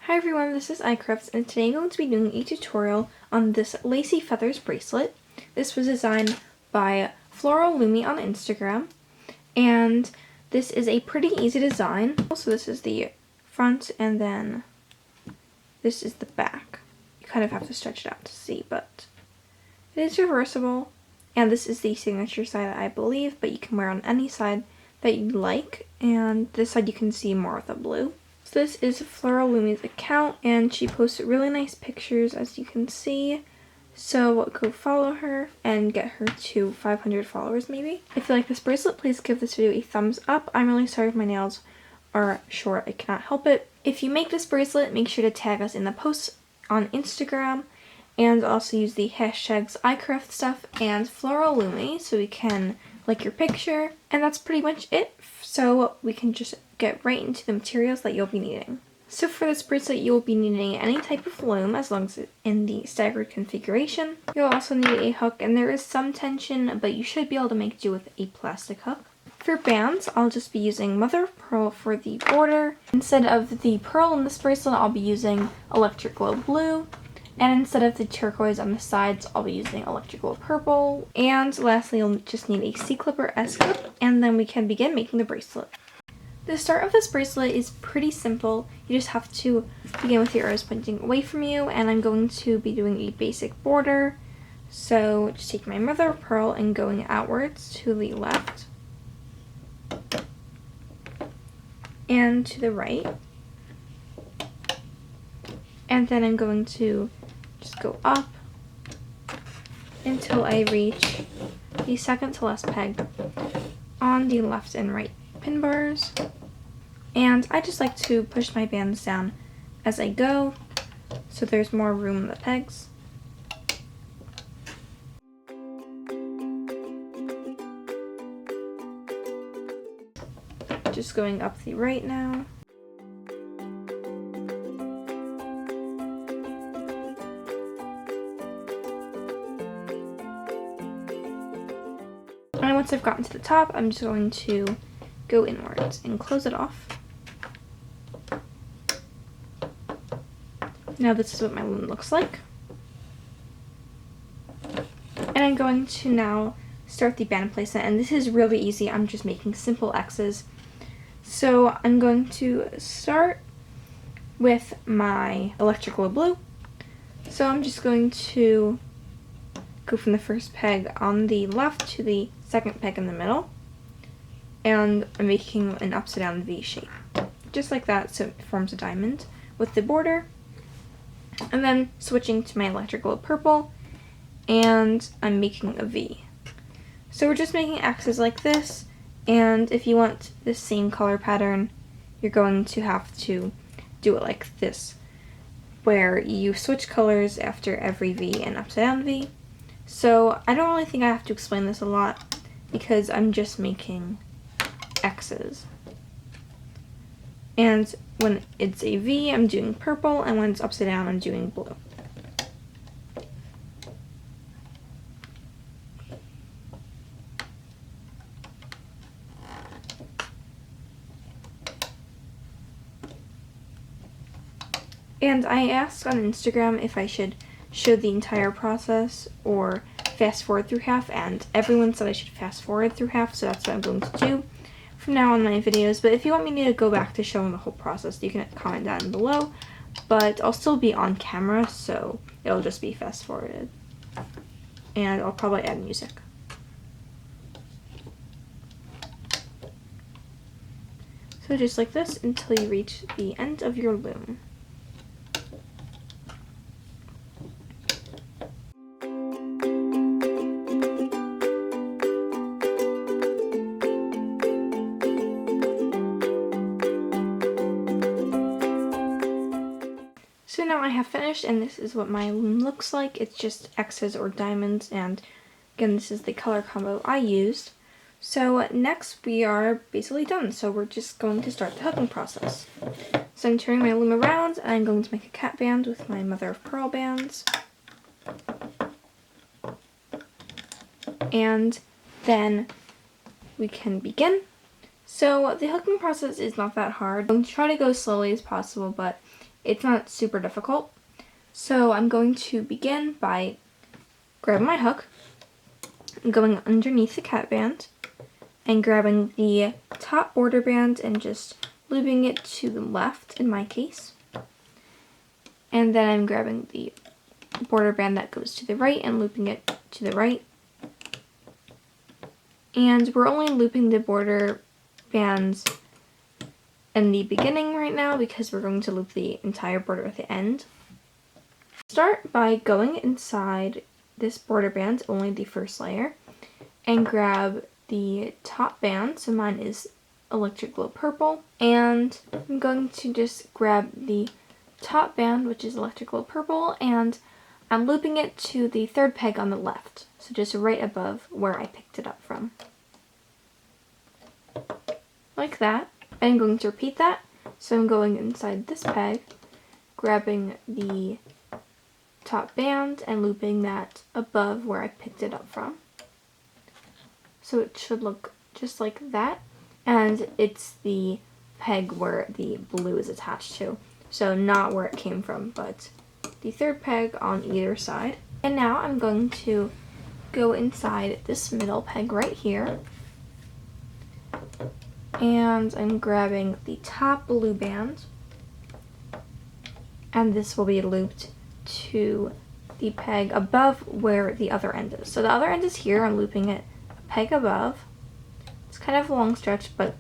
Hi everyone, this is iCrafts, and today I'm going to be doing a tutorial on this Lacy Feathers bracelet. This was designed by floraloomie on Instagram, and this is a pretty easy design. So this is the front, and then this is the back. You kind of have to stretch it out to see, but it is reversible, and this is the signature side, I believe, but you can wear on any side that you like, and this side you can see more of the blue. So this is floraloomie's account, and she posts really nice pictures, as you can see. So go follow her and get her to 500 followers maybe. If you like this bracelet, please give this video a thumbs up. I'm really sorry if my nails are short, I cannot help it. If you make this bracelet, make sure to tag us in the posts on Instagram, and also use the hashtags iCraftStuff and floraloomie so we can like your picture. And that's pretty much it. So we can just get right into the materials that you'll be needing. So for this bracelet, you'll be needing any type of loom as long as it's in the staggered configuration. You'll also need a hook, and there is some tension, but you should be able to make do with a plastic hook. For bands, I'll just be using mother of pearl for the border. Instead of the pearl in this bracelet, I'll be using electric glow blue. And instead of the turquoise on the sides, I'll be using electric glow purple. And lastly, you'll just need a C-clip or S-clip, and then we can begin making the bracelet. The start of this bracelet is pretty simple. You just have to begin with your arrows pointing away from you, and I'm going to be doing a basic border. So just take my mother of pearl and going outwards to the left and to the right. And then I'm going to just go up until I reach the second to last peg on the left and right pin bars. And I just like to push my bands down as I go so there's more room in the pegs. Just going up the right now. And once I've gotten to the top, I'm just going to go inwards and close it off. Now this is what my loom looks like. And I'm going to now start the band placement, and this is really easy. I'm just making simple X's. So I'm going to start with my electric glow blue. So I'm just going to go from the first peg on the left to the second peg in the middle, and I'm making an upside down V shape, just like that, so it forms a diamond with the border. And then switching to my electric glow purple, and I'm making a V. So we're just making X's like this, and if you want the same color pattern, you're going to have to do it like this, where you switch colors after every V and upside down V. So I don't really think I have to explain this a lot because I'm just making X's. And when it's a V, I'm doing purple, and when it's upside down, I'm doing blue. And I asked on Instagram if I should show the entire process or fast forward through half, and everyone said I should fast forward through half, so that's what I'm going to do from now on my videos. But if you want me to go back to showing the whole process, you can comment down below, but I'll still be on camera, so it'll just be fast forwarded, and I'll probably add music. So just like this until you reach the end of your loom. So now I have finished, and this is what my loom looks like. It's just X's or diamonds, and again, this is the color combo I used. So next we are basically done, so we're just going to start the hooking process. So I'm turning my loom around, and I'm going to make a cat band with my mother of pearl bands. And then we can begin. So the hooking process is not that hard. I'm going to try to go as slowly as possible, but it's not super difficult. So I'm going to begin by grabbing my hook, going underneath the cat band, and grabbing the top border band and just looping it to the left in my case. And then I'm grabbing the border band that goes to the right and looping it to the right. And we're only looping the border bands in the beginning right now because we're going to loop the entire border at the end. Start by going inside this border band, only the first layer, and grab the top band. So mine is Electric Glow Purple, and I'm going to just grab the top band, which is Electric Glow Purple, and I'm looping it to the third peg on the left, so just right above where I picked it up from. Like that. I'm going to repeat that, so I'm going inside this peg, grabbing the top band and looping that above where I picked it up from. So it should look just like that, and it's the peg where the blue is attached to. So not where it came from, but the third peg on either side. And now I'm going to go inside this middle peg right here, and I'm grabbing the top blue band, and this will be looped to the peg above where the other end is. So the other end is here, I'm looping it a peg above. It's kind of a long stretch, but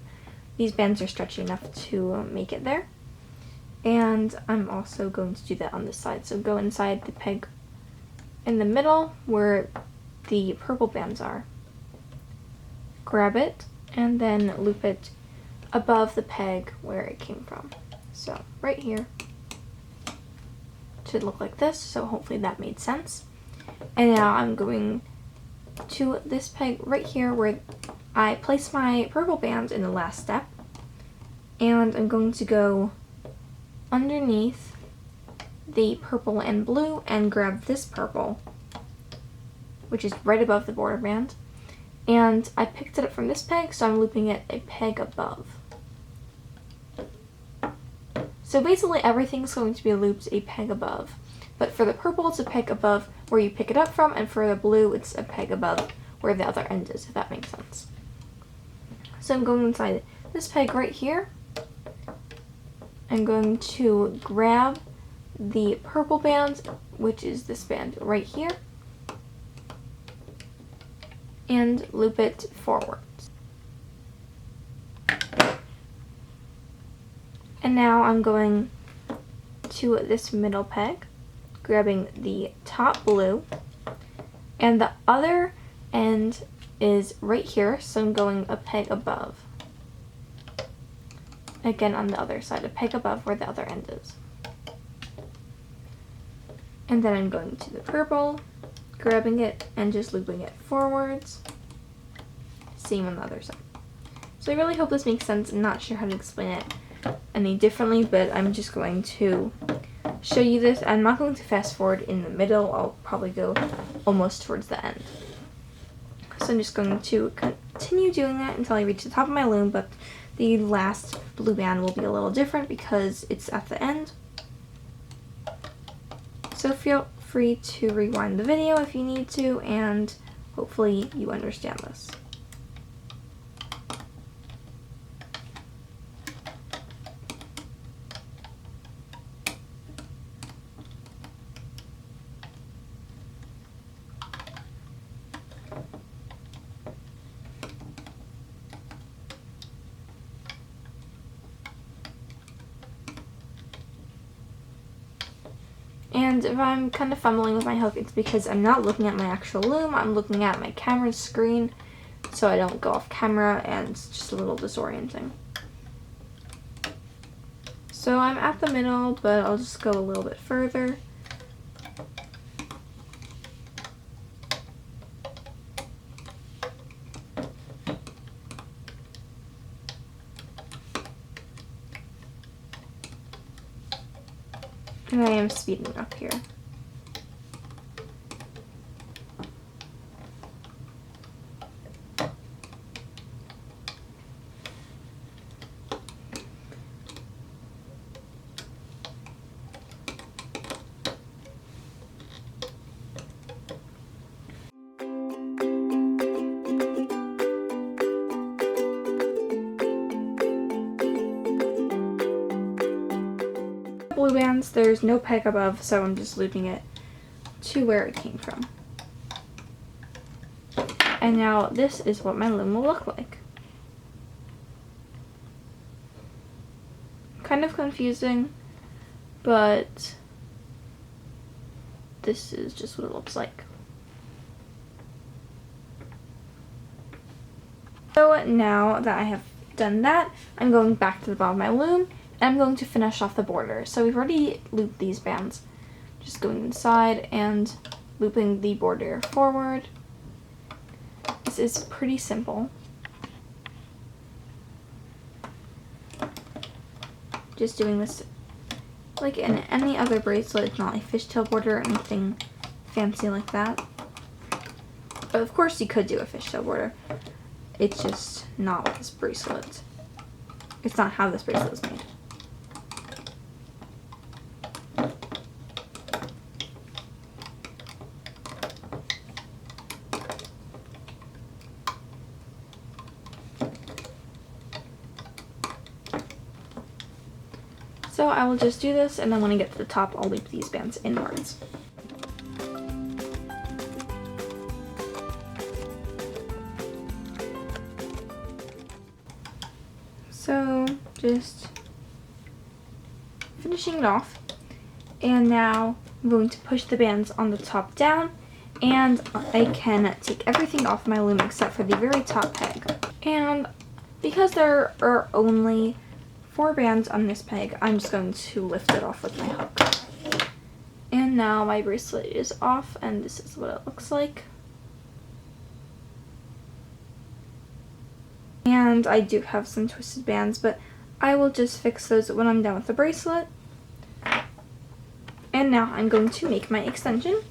these bands are stretchy enough to make it there. And I'm also going to do that on this side. So go inside the peg in the middle where the purple bands are. Grab it and then loop it above the peg where it came from. So right here. It should look like this, so hopefully that made sense. And now I'm going to this peg right here where I place my purple band in the last step. And I'm going to go underneath the purple and blue and grab this purple, which is right above the border band. And I picked it up from this peg, so I'm looping it a peg above. So basically everything's going to be looped a peg above. But for the purple, it's a peg above where you pick it up from, and for the blue, it's a peg above where the other end is, if that makes sense. So I'm going inside this peg right here. I'm going to grab the purple band, which is this band right here, and loop it forwards. And now I'm going to this middle peg, grabbing the top blue, and the other end is right here, so I'm going a peg above. Again on the other side, a peg above where the other end is. And then I'm going to the purple, grabbing it and just looping it forwards. Same on the other side. So I really hope this makes sense. I'm not sure how to explain it any differently, but I'm just going to show you this. I'm not going to fast forward in the middle. I'll probably go almost towards the end. So I'm just going to continue doing that until I reach the top of my loom, but the last blue band will be a little different because it's at the end. So feel free to rewind the video if you need to, and hopefully you understand this. And if I'm kind of fumbling with my hook, it's because I'm not looking at my actual loom, I'm looking at my camera screen, so I don't go off camera, and it's just a little disorienting. So I'm at the middle, but I'll just go a little bit further. And I am speeding up here. Blue bands, there's no peg above, so I'm just looping it to where it came from. And now this is what my loom will look like. Kind of confusing, but this is just what it looks like. So now that I have done that, I'm going back to the bottom of my loom and I'm going to finish off the border. So we've already looped these bands. Just going inside and looping the border forward. This is pretty simple. Just doing this like in any other bracelet. It's not a fishtail border or anything fancy like that. But of course you could do a fishtail border. It's just not with this bracelet. It's not how this bracelet is made. So I will just do this, and then when I get to the top, I'll loop these bands inwards. So just finishing it off, and now I'm going to push the bands on the top down, and I can take everything off my loom except for the very top peg. And because there are only 4 bands on this peg, I'm just going to lift it off with my hook. And now my bracelet is off, and this is what it looks like. And I do have some twisted bands, but I will just fix those when I'm done with the bracelet. And now I'm going to make my extension.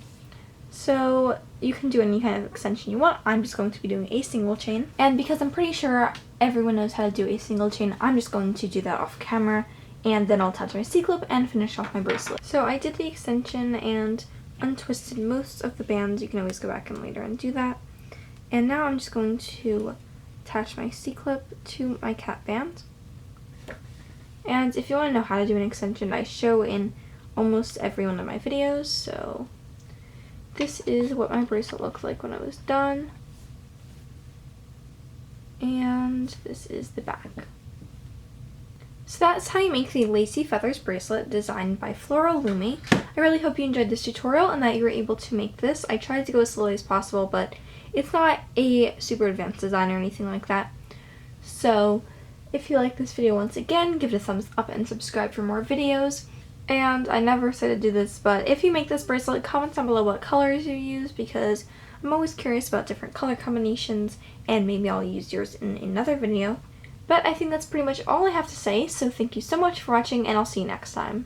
So you can do any kind of extension you want. I'm just going to be doing a single chain. And because I'm pretty sure everyone knows how to do a single chain, I'm just going to do that off camera, and then I'll attach my C-clip and finish off my bracelet. So I did the extension and untwisted most of the bands. You can always go back in later and do that. And now I'm just going to attach my C-clip to my cap band. And if you want to know how to do an extension, I show in almost every one of my videos. So this is what my bracelet looked like when I was done. And this is the back. So that's how you make the Lacy Feathers bracelet designed by floraloomie. I really hope you enjoyed this tutorial and that you were able to make this. I tried to go as slowly as possible, but it's not a super advanced design or anything like that. So if you like this video, once again, give it a thumbs up and subscribe for more videos. And I never said to do this, but if you make this bracelet, comment down below what colors you use, because I'm always curious about different color combinations, and maybe I'll use yours in another video. But I think that's pretty much all I have to say, so thank you so much for watching, and I'll see you next time.